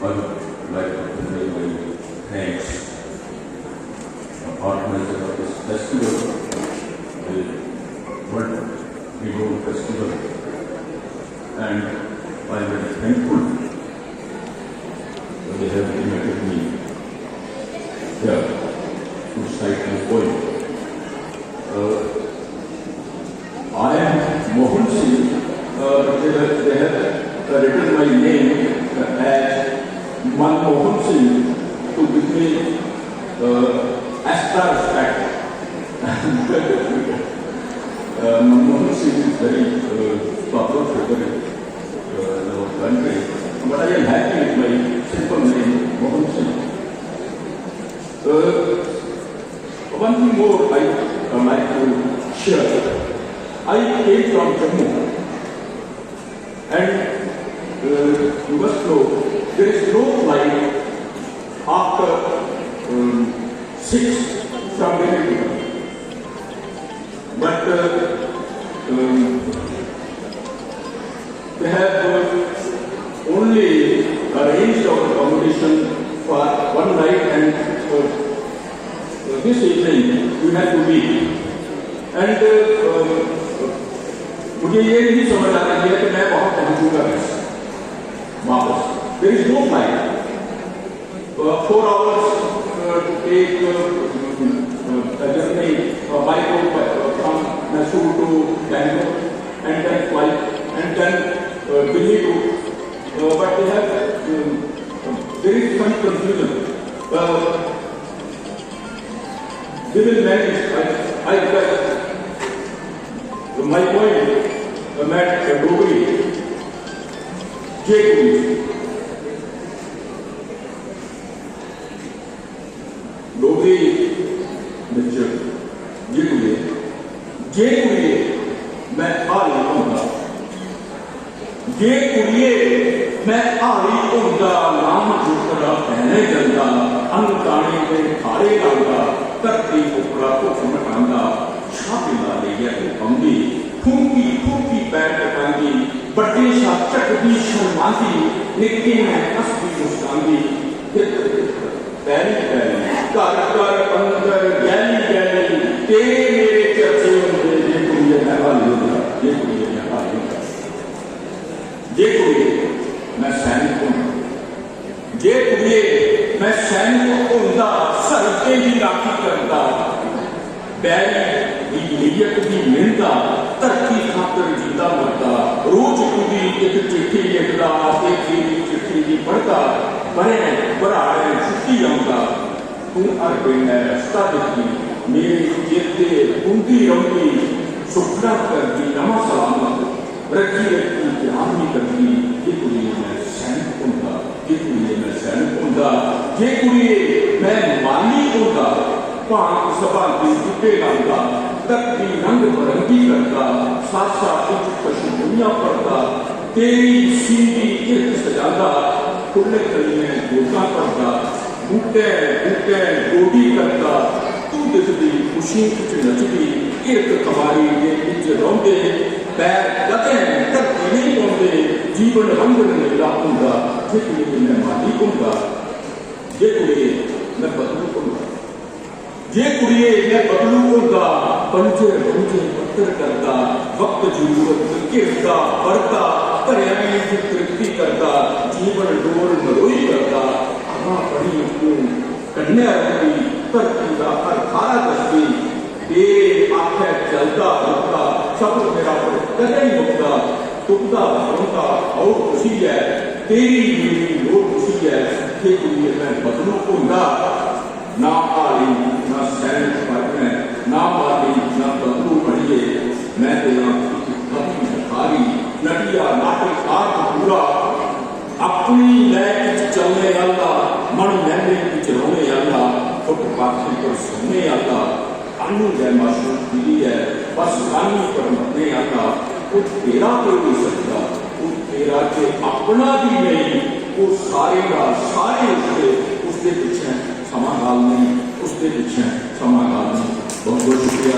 I would like to convey my thanks to organizers of this festival, the World Renowned Festival, and I am very thankful that they have invited me here to cite my poem. I am Mohan Singh. They have written my name as Manmohan Singh to give me extra respect. Manmohan Singh is very popular figure in our country, but I am happy with my simple name, Mohan Singh. One thing more I would like to share. I came from Jammu, and you must know there is no flight after 6 from Delhi. But they have only arranged our accommodation for one night, and this evening we have to leave. And मुझे ये नहीं समझ आ रही है कि मैं वहां पहुंचूंगा वापस. There is no flight. 4 hours to take a journey by road from Mysore to Bangalore, and then flight, and then Delhi to. But they have there is some confusion. They will manage. I guess my point met Dogri, J-Kuri. Dogri ਵਿੱਚ ਜੇ ਕੁੜੀਏ ਮੈਂ ਹਾਰੀ ਹੁੰਦਾ, ਜੇ ਕੁੜੀਏ ਮੈਂ ਹਾਰੀ ਹੁੰਦਾ, ਨਾਮ ਜੁਕਰਾ ਪਹਿਨੇ ਜਾਂਦਾ, ਅੰਗ ਕਾਣੇ ਤੇ ਖਾਰੇ ਲਾਉਂਦਾ, ਧਰਤੀ ਉੱਪਰਾ ਭੁੱਖ ਮਟਾਉਂਦਾ, ਛਾਪੇ ਲਾ ਲਈਆ ਤੂੰ ਕੰਬੀ, ਫੂਕੀ ਫੂਕੀ ਪੈਰ ਟਕਾਉਂਦੀ, ਵੱਡੇ ਸ਼ਾ ਝਟਦੀ ਸ਼ਰਮਾਂਦੀ, ਨਿੱਕੇ ਮੈਂ ਹੱਸਦੀ ਮੁਸਕਾਉਂਦੀ, ਪੈਰੀ ਪੈਰੀ ਘਰ ਘਰ ਅੰਦਰ ਗਹਿਲੀ ਗਹਿਲੀ ਤੇਰੇ ਮੇਰੇ ਚਰਚੇ ਹੁੰਦੇ. ਜੇ ਕੁੜੀਏ ਮੈਂ ਹਾਰੀ ਹੁੰਦਾ, ਜੇ ਕੁੜੀਏ ਮੈਂ ਹਾਰੀ ਹੁੰਦਾ, ਜੇ ਕੁੜੀਏ ਮੈਂ ਸੈਨਿਕ ਹੁੰਦਾ, ਜੇ ਕੁੜੀਏ ਮੈਂ ਸੈਨਿਕ ਹੁੰਦਾ, ਸਰਦੇ ਦੀ ਰਾਖੀ ਕਰਦਾ, ਬੈਰੀ ਦੀ ਨੀਅਤ ਦੀ ਮਿਹਨਤਾ, ਧਰਤੀ ਖਾਤਰ ਜਿੰਦਾ ਮਰਦਾ, ਰੋਜ਼ ਕੁੜੀ ਇੱਕ ਚਿੱਠੀ ਲਿਖਦਾ ਤੇ ਤੇਰੀ ਚਿੱਠੀ ਦੀ ਪੜ੍ਹਦਾ, ਬਰੇ ਭਰਾੜੇ ਛੁੱਟੀ ਆਉਂਦਾ, ਤੂੰ ਅਰਬੇ ਮੈਂ ਰਸਤਾ ਦਿੱਤੀ, ਮੇਰੀ ਜਿੱਤੇ ਹੁੰਦੀ ਰਹੁੰਦੀ, ਸੁਖਨਾ ਕਰਦੀ ਨਵਾਂ ਸਲਾਮਤ, ਰੱਖੀ ਰੱਖੀ ਧਿਆਨ ਨਹੀਂ ਕਰਦੀ. ਜੇ ਕੁੜੀਏ ਮੈਂ ਸੈਨਿਕ ਹੁੰਦਾ, ਜੇ ਕੁੜੀਏ ਮੈਂ ਸੈਨਿਕ ਹੁੰਦਾ, ਜੇ ਕੁੜੀਏ ਮੈਂ ਮਾਲੀ ਹੁੰਦਾ, ਭਾਂਤ ਸਭਾਂਤੀ ਜੁੱਤੇ ਲਾਉਂਦਾ, ਧਰਤੀ ਰੰਗ ਬਰੰਗੀ ਕਰਦਾ, ਸਾਸਾ ਵਿੱਚ ਖੁਸ਼ਬੂਆਂ ਭਰਦਾ, ਤੇਰੀ ਸੀਂਦੀ ਕਿਰਤ ਸਜਾਉਂਦਾ, ਖੁੱਲੇ ਕਲੀਆਂ ਗੋਟਾਂ ਭਰਦਾ, ਬੂਟੇ ਬੂਟੇ ਗੋਡੀ ਕਰਦਾ, ਤੂੰ ਦਿਸਦੀ ਖੁਸ਼ੀ ਵਿੱਚ ਨੱਚਦੀ, ਕਿਰਤ ਕਮਾਰੀ ਦੇ ਵਿੱਚ ਰੋਂਦੇ, ਪੈਰ ਕਦੇ ਧਰਤੀ ਨਹੀਂ ਪਾਉਂਦੇ, ਜੀਵਨ ਰੰਗ ਨੀਲਾ ਹੁੰਦਾ. ਜੇ ਕੁੜੀਏ ਮੈਂ ਮਾਲੀ ਹੁੰਦਾ, ਜੇ ਕੁੜੀਏ ਮੈਂ ਬਦਲੂ ਹੁੰਦਾ, ਜੇ ਕੁੜੀਏ ਮੈਂ ਬਦਲੂ ਹੁੰਦਾ, ਪੰਜੇ ਪੰਜੇ ਪੱਤਰ ਕਰਦਾ, ਵਕਤ ਜ਼ਰੂਰਤ ਘਿਰਦਾ ਵਰਦਾ, ਭਰਿਆ ਵੀ ਤ੍ਰਿਪਤੀ ਕਰਦਾ, ਜੀਵਨ ਡੋਲ ਮਰੋਈ ਕਰਦਾ, ਹਵਾ ਬੜੀ ਤੂੰ ਕੰਨਿਆ ਰੱਖਦੀ, ਧਰਤੀ ਦਾ ਹਰ ਖਾਰਾ ਦੱਸਦੀ, ਤੇਰੇ ਆਖੇ ਚੱਲਦਾ ਰੁਕਦਾ, ਸਫਰ ਮੇਰਾ ਪਰ ਕਦੇ ਨਹੀਂ ਮੁੱਕਦਾ, ਟੁੱਟਦਾ ਬਣਦਾ ਔਰ ਖੁਸ਼ੀ ਹੈ, ਤੇਰੀ ਮੇਰੀ ਲੋੜ ਖੁਸ਼ੀ ਹੈ. ਜੇ ਕੁੜੀਏ ਮੈਂ ਬਦਲੂ ਹੁੰਦਾ, ਨਾ ਆਲੀ ਨਾ ਸੈਨਿਕ ਬਣਨਾ, ਨਾ ਮਾਲੀ ਨਾ ਬਦਲੂ ਬਣੀਏ, ਮੈਂ ਤੇਰਾ ਕभी भिखारी नटिया नाटककार पूरा, अपनी लय विच चलने आला, मन महले विच रोने आला, फुटपाथ पर सोने आला, अनु जय माशूक दिली है, बस गानी पर मरने आला. वो तेरा तो नहीं सकता, वो तेरा के अपना भी नहीं, वो सारे का सारे उसके पीछे समागाल नहीं, उसके पीछे समागाल नहीं. बहुत बहुत शुक्रिया.